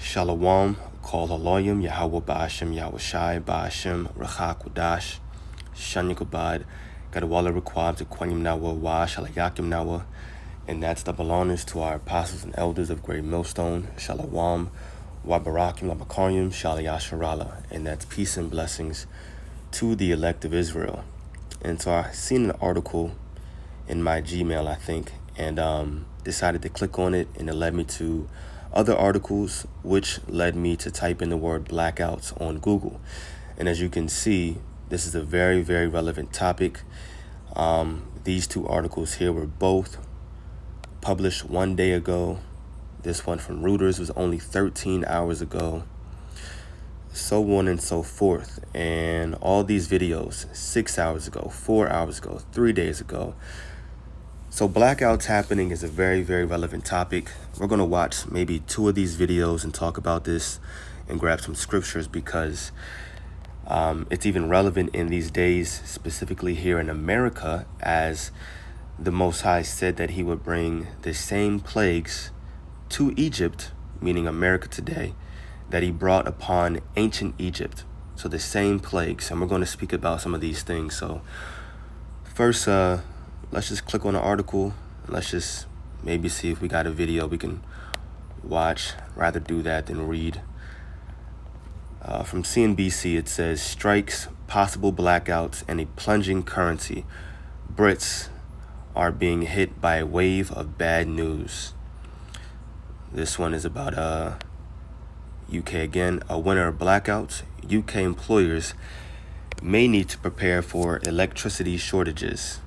Shalom, Kol Haloyim, Yahweh Ba'ashem, Yahweh Shai, Ba'ashem, Rachak Wadash, Shanyakabad, Gadawala Requab, Tequanim Nawa, Wa, Shalayakim Nawa, and that's double honors to our apostles and elders of Great Millstone, Shalom, Wa Barakim, Labakarim, Shalayasharala, and that's peace and blessings to the elect of Israel. And so I seen an article in my Gmail, I think, and decided to click on it, and it led me to other articles, which led me to type in the word blackouts on Google. And as you can see, this is a very, very relevant topic. These two articles here were both published one day ago. This one from Reuters was only 13 hours ago. So on and so forth. And all these videos 6 hours ago, 4 hours ago, 3 days ago. So blackouts happening is a very, very relevant topic. We're going to watch maybe 2 of these videos and talk about this and grab some scriptures because it's even relevant in these days, specifically here in America, as the Most High said that he would bring the same plagues to Egypt, meaning America today, that he brought upon ancient Egypt. So the same plagues, and we're going to speak about some of these things. So first, let's just click on the article. Let's just maybe see if we got a video we can watch. Rather do that than read. From CNBC, it says, strikes, possible blackouts, and a plunging currency. Brits are being hit by a wave of bad news. This one is about UK again. A winter of blackouts. UK employers may need to prepare for electricity shortages.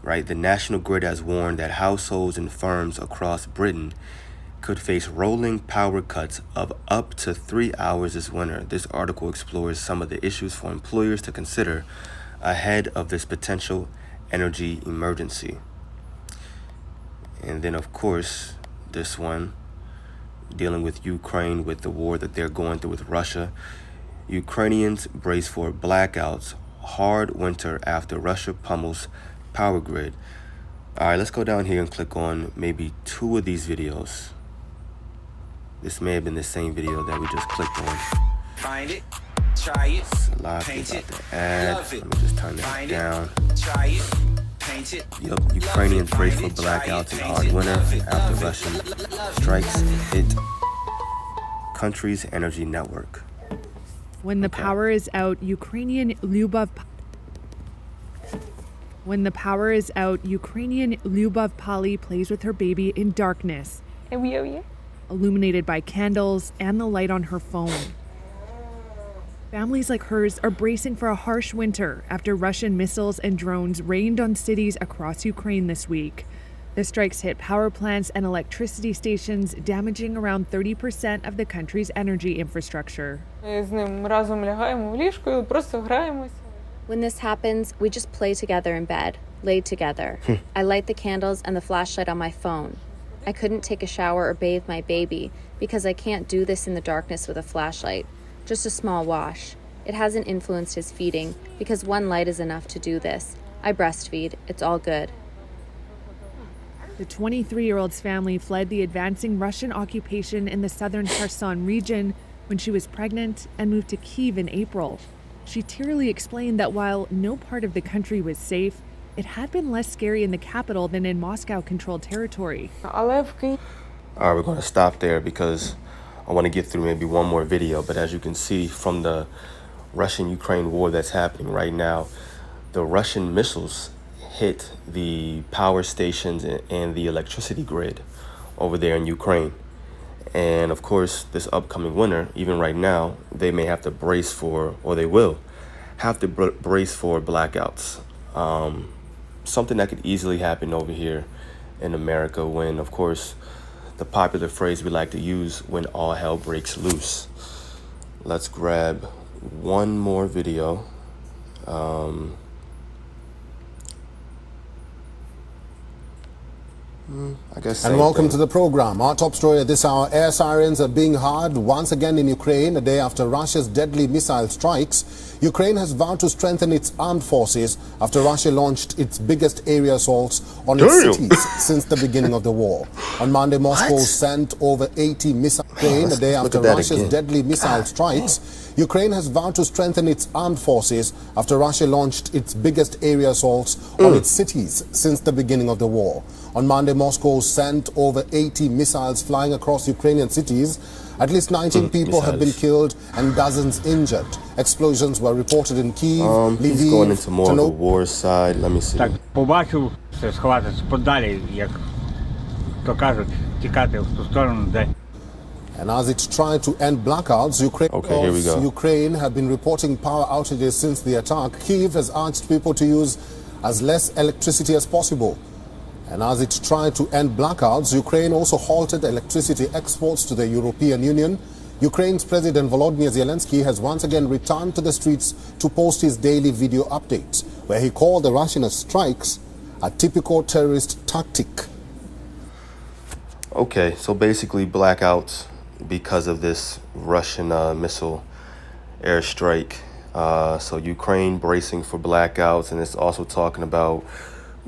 Right, the National Grid has warned that households and firms across Britain could face rolling power cuts of up to 3 hours this winter. This article explores some of the issues for employers to consider ahead of this potential energy emergency. And then, of course, this one dealing with Ukraine, with the war that they're going through with Russia. Ukrainians brace for blackouts, hard winter after Russia pummels power grid. All right, let's go down here and click on maybe 2 of these videos. This may have been the same video that we just clicked on. Find it, try it, paint it, love it. Let me just turn that down. Try it, paint it. Yup, Ukrainians brace for blackouts and hard winter after Russian strikes hit country's energy network. When the power is out, Ukrainian Lyubov Pali plays with her baby in darkness, illuminated by candles and the light on her phone. Families like hers are bracing for a harsh winter after Russian missiles and drones rained on cities across Ukraine this week. The strikes hit power plants and electricity stations, damaging around 30% of the country's energy infrastructure. When this happens, we just play together in bed, laid together. I light the candles and the flashlight on my phone. I couldn't take a shower or bathe my baby because I can't do this in the darkness with a flashlight. Just a small wash. It hasn't influenced his feeding because one light is enough to do this. I breastfeed. It's all good. The 23-year-old's family fled the advancing Russian occupation in the southern Kherson region when she was pregnant and moved to Kyiv in April. She tearily explained that while no part of the country was safe, it had been less scary in the capital than in Moscow-controlled territory. All right, we're going to stop there because I want to get through maybe one more video. But as you can see from the Russian-Ukraine war that's happening right now, the Russian missiles hit the power stations and the electricity grid over there in Ukraine. And of course, this upcoming winter, even right now, they may have to brace for, or they will have to brace for blackouts. Something that could easily happen over here in America when, of course, the popular phrase we like to use, when all hell breaks loose. Let's grab one more video. I guess. And welcome to the program. Our top story at this hour: air sirens are being heard once again in Ukraine, a day after Russia's deadly missile strikes. Ukraine has vowed to strengthen its armed forces after Russia launched its biggest aerial assaults on its cities since the beginning of the war. On Monday, Moscow sent over 80 missiles. Ukraine a day after Russia's again. deadly missile strikes. Ukraine has vowed to strengthen its armed forces after Russia launched its biggest aerial assaults on its cities since the beginning of the war. On Monday, Moscow sent over 80 missiles flying across Ukrainian cities. At least 19 people have been killed and dozens injured. Explosions were reported in Kyiv, Lviv, He's going into more of the war side. Let me see. Так, побачив, все сховатися подалі, як то кажуть, тікати в ту сторону, де. And as it tried to end blackouts, here we go. Ukraine have been reporting power outages since the attack. Kyiv has urged people to use as less electricity as possible. And as it tried to end blackouts, Ukraine also halted electricity exports to the European Union. Ukraine's President Volodymyr Zelensky has once again returned to the streets to post his daily video updates, where he called the Russian strikes a typical terrorist tactic. Okay, so basically blackouts because of this Russian missile airstrike. So Ukraine bracing for blackouts, and it's also talking about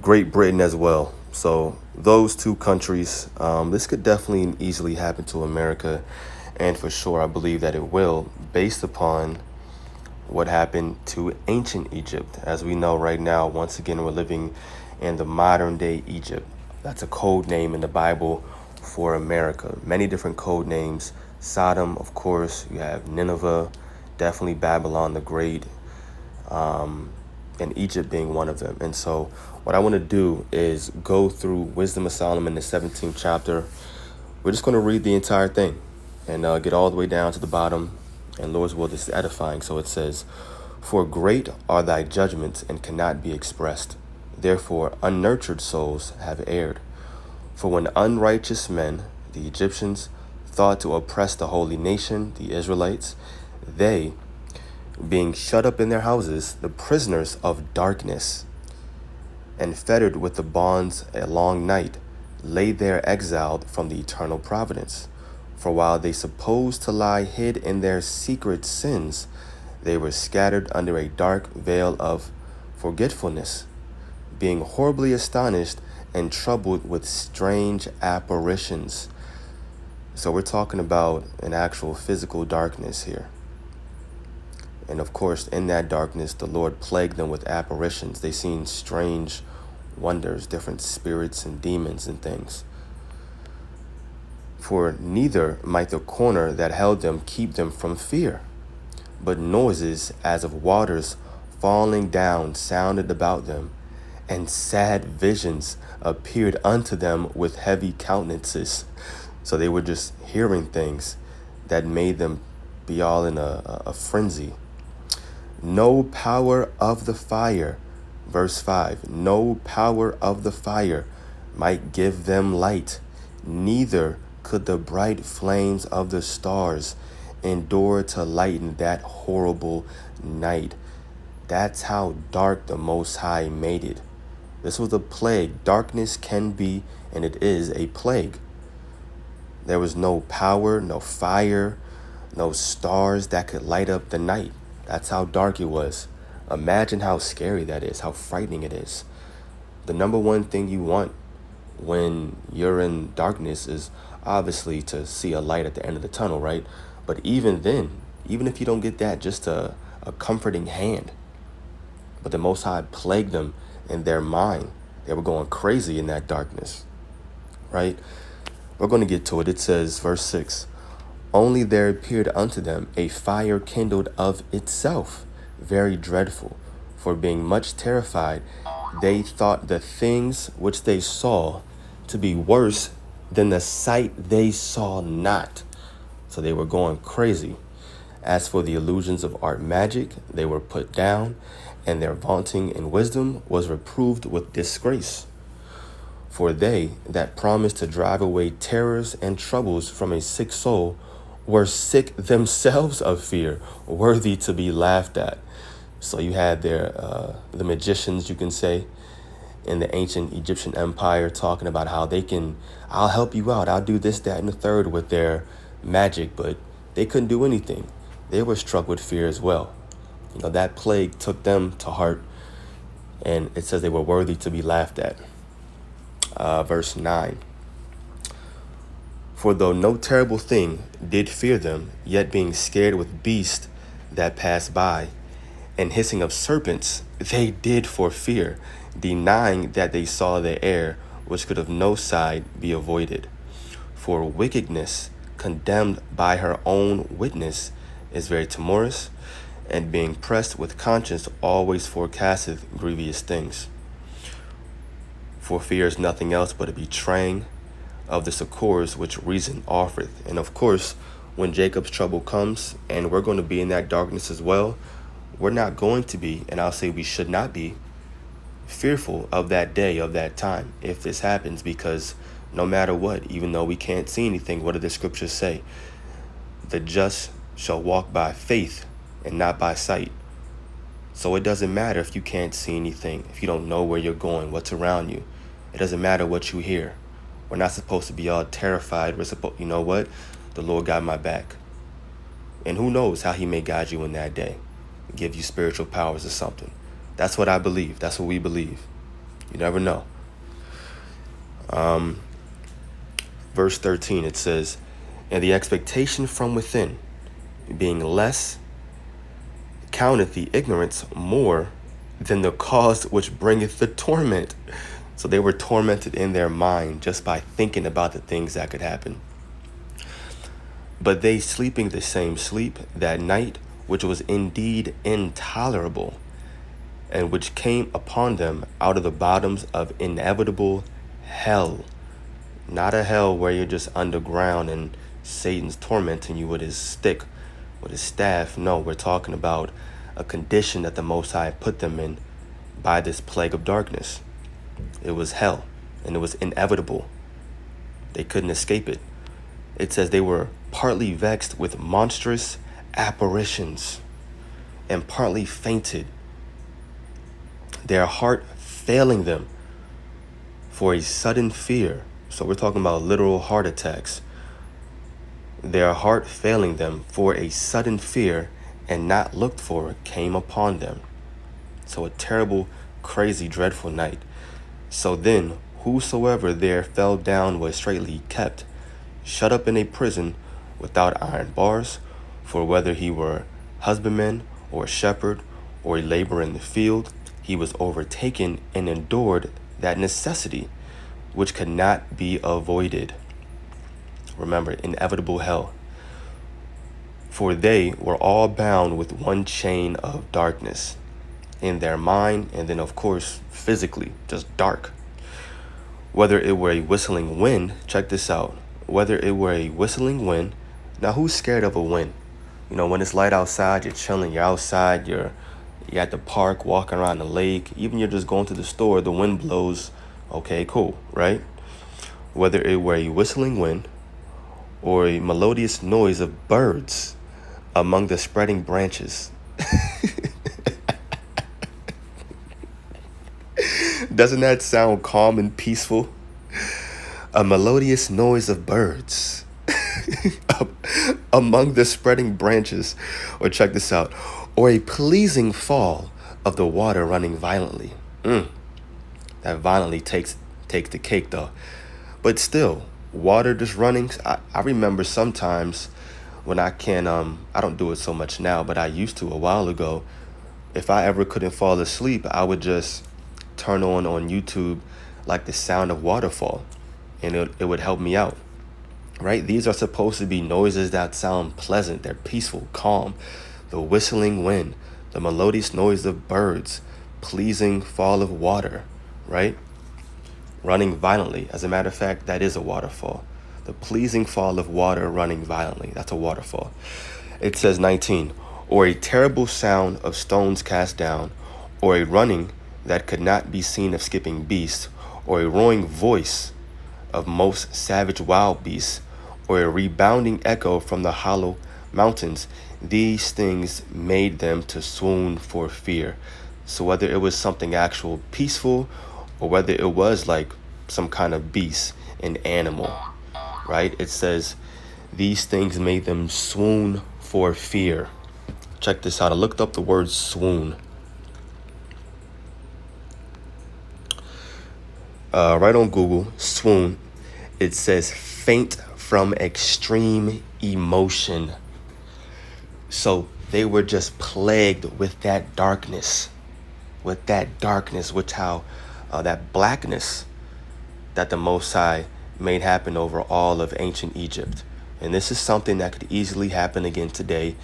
Great Britain as well. So those two countries, this could definitely and easily happen to America. And for sure, I believe that it will, based upon what happened to ancient Egypt. As we know right now, once again, we're living in the modern day Egypt. That's a code name in the Bible for America. Many different code names. Sodom, of course. You have Nineveh, definitely Babylon the Great, and Egypt being one of them. And so what I want to do is go through Wisdom of Solomon, the 17th chapter. We're just going to read the entire thing and get all the way down to the bottom. And Lord's will, this is edifying. So it says, "For great are thy judgments and cannot be expressed. Therefore unnurtured souls have erred. For when unrighteous men, the Egyptians, thought to oppress the holy nation, the Israelites, they, being shut up in their houses, the prisoners of darkness, and fettered with the bonds a long night, lay there exiled from the eternal providence. For while they supposed to lie hid in their secret sins, they were scattered under a dark veil of forgetfulness, being horribly astonished and troubled with strange apparitions." So we're talking about an actual physical darkness here. And of course, in that darkness, the Lord plagued them with apparitions. They seen strange wonders, different spirits and demons and things. For neither might the corner that held them keep them from fear, but noises as of waters falling down sounded about them, and sad visions appeared unto them with heavy countenances. So they were just hearing things that made them be all in a frenzy. "No power of the fire," verse 5, "no power of the fire might give them light, neither could the bright flames of the stars endure to lighten that horrible night." That's how dark the Most High made it. This was a plague. Darkness can be, and it is, a plague. There was no power, no fire, no stars that could light up the night. That's how dark it was. Imagine how scary that is, how frightening it is. The number one thing you want when you're in darkness is obviously to see a light at the end of the tunnel, right? But even then, even if you don't get that, just a comforting hand. But the Most High plagued them in their mind. They were going crazy in that darkness, right? We're going to get to it. It says, verse 6, "Only there appeared unto them a fire kindled of itself, very dreadful. For being much terrified, they thought the things which they saw to be worse than the sight they saw not." So they were going crazy. "As for the illusions of art magic, they were put down, and their vaunting in wisdom was reproved with disgrace. For they that promised to drive away terrors and troubles from a sick soul were sick themselves of fear, worthy to be laughed at." So you had the magicians, you can say, in the ancient Egyptian empire talking about how they can, "I'll help you out, I'll do this, that, and the third" with their magic, but they couldn't do anything. They were struck with fear as well. You know, that plague took them to heart, and it says they were worthy to be laughed at. Verse 9, For though no terrible thing did fear them, yet being scared with beasts that pass by, and hissing of serpents, they did for fear, denying that they saw the air, which could of no side be avoided. For wickedness, condemned by her own witness, is very timorous, and being pressed with conscience always forecasteth grievous things. For fear is nothing else but a betraying of the succours which reason offereth. And of course, when Jacob's trouble comes, and we're going to be in that darkness as well, we're not going to be, and I'll say we should not be, fearful of that day, of that time, if this happens, because no matter what, even though we can't see anything, what do the scriptures say? The just shall walk by faith and not by sight. So it doesn't matter if you can't see anything, if you don't know where you're going, what's around you. It doesn't matter what you hear. We're not supposed to be all terrified. We're supposed, you know what? The Lord got my back. And who knows how he may guide you in that day, give you spiritual powers or something. That's what I believe. That's what we believe. You never know. Verse 13, it says, and the expectation from within, being less, counteth the ignorance more than the cause which bringeth the torment. So they were tormented in their mind just by thinking about the things that could happen. But they sleeping the same sleep that night, which was indeed intolerable, and which came upon them out of the bottoms of inevitable hell. Not a hell where you're just underground and Satan's tormenting you with his stick, with his staff. No, we're talking about a condition that the Most High put them in by this plague of darkness. It was hell, and it was inevitable. They couldn't escape it. It says they were partly vexed with monstrous apparitions, and partly fainted, their heart failing them for a sudden fear. So we're talking about literal heart attacks. Their heart failing them for a sudden fear and not looked for came upon them. So a terrible, crazy, dreadful night. So then whosoever there fell down was straitly kept, shut up in a prison without iron bars, for whether he were husbandman or shepherd or a laborer in the field, he was overtaken and endured that necessity which could not be avoided. Remember, inevitable hell. For they were all bound with one chain of darkness in their mind, and then of course physically, just dark. Whether it were a whistling wind, check this out, whether it were a whistling wind. Now who's scared of a wind? You know, when it's light outside, you're chilling, you're outside, you're at the park, walking around the lake, even you're just going to the store, the wind blows. Okay, cool, right? Whether it were a whistling wind or a melodious noise of birds among the spreading branches. Doesn't that sound calm and peaceful? A melodious noise of birds among the spreading branches. Or check this out. Or a pleasing fall of the water running violently. That violently takes the cake though. But still, water just running. I remember sometimes when I don't do it so much now, but I used to a while ago. If I ever couldn't fall asleep, I would just turn on YouTube like the sound of waterfall, and it would help me out, right? These are supposed to be noises that sound pleasant. They're peaceful, calm. The whistling wind, the melodious noise of birds, pleasing fall of water, right? Running violently. As a matter of fact, that is a waterfall. The pleasing fall of water running violently. That's a waterfall. It says 19, or a terrible sound of stones cast down, or a running that could not be seen of skipping beasts, or a roaring voice of most savage wild beasts, or a rebounding echo from the hollow mountains. These things made them to swoon for fear. So whether it was something actual peaceful, or whether it was like some kind of beast, an animal, right? It says these things made them swoon for fear. Check this out. I looked up the word swoon. Right on Google, swoon. It says faint from extreme emotion. So they were just plagued with that darkness, which how that blackness that the Most High made happen over all of ancient Egypt. And this is something that could easily happen again today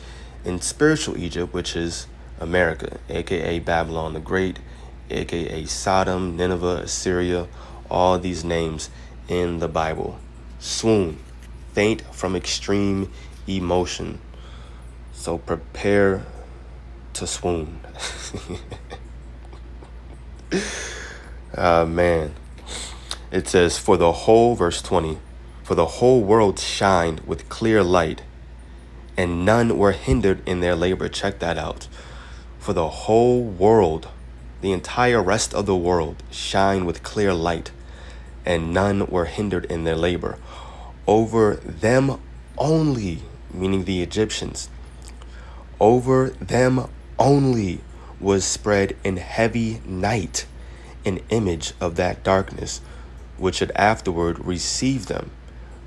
in spiritual Egypt, which is America, aka Babylon the Great, aka Sodom, Nineveh, Assyria, all these names in the Bible. Swoon, faint from extreme emotion. So prepare to swoon. Man. It says, verse 20, for the whole world shined with clear light, and none were hindered in their labor. Check that out. For the whole world, the entire rest of the world, shined with clear light, and none were hindered in their labor. Over them only, meaning the Egyptians, over them only was spread in heavy night an image of that darkness, which should afterward receive them,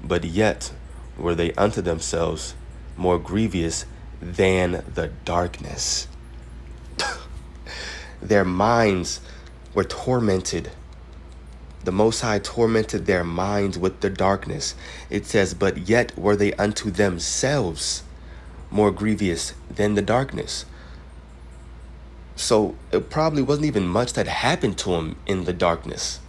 but yet were they unto themselves more grievous than the darkness. Their minds were tormented. The Most High tormented their minds with the darkness. It says, but yet were they unto themselves more grievous than the darkness. So it probably wasn't even much that happened to them in the darkness,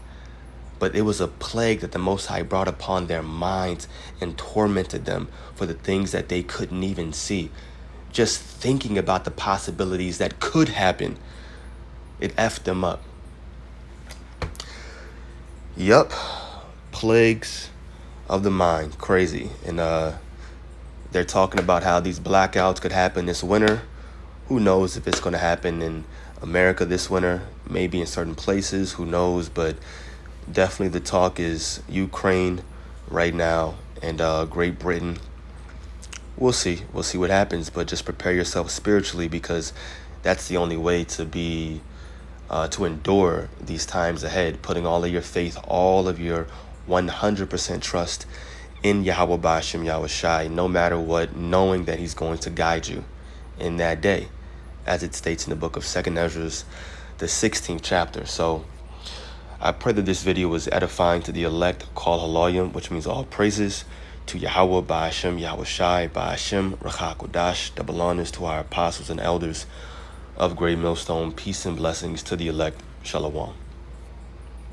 but it was a plague that the Most High brought upon their minds and tormented them for the things that they couldn't even see. Just thinking about the possibilities that could happen, it effed them up. Yup, plagues of the mind, crazy. And they're talking about how these blackouts could happen this winter. Who knows if it's going to happen in America this winter, maybe in certain places, who knows, but definitely the talk is Ukraine right now and Great Britain. We'll see what happens, but just prepare yourself spiritually, because that's the only way to be to endure these times ahead, putting all of your faith, all of your 100% trust in Yahweh Ba'ashem Yahushai, no matter what, knowing that he's going to guide you in that day, as it states in the book of 2nd Ezra, the 16th chapter. So I pray that this video was edifying to the elect, called Haloyim, which means all praises to Yahweh Ba'ashem Yahushai Ba'ashem Rachakodash. Double honors to our apostles and elders of Great Millstone. Peace and blessings to the elect. Shalom.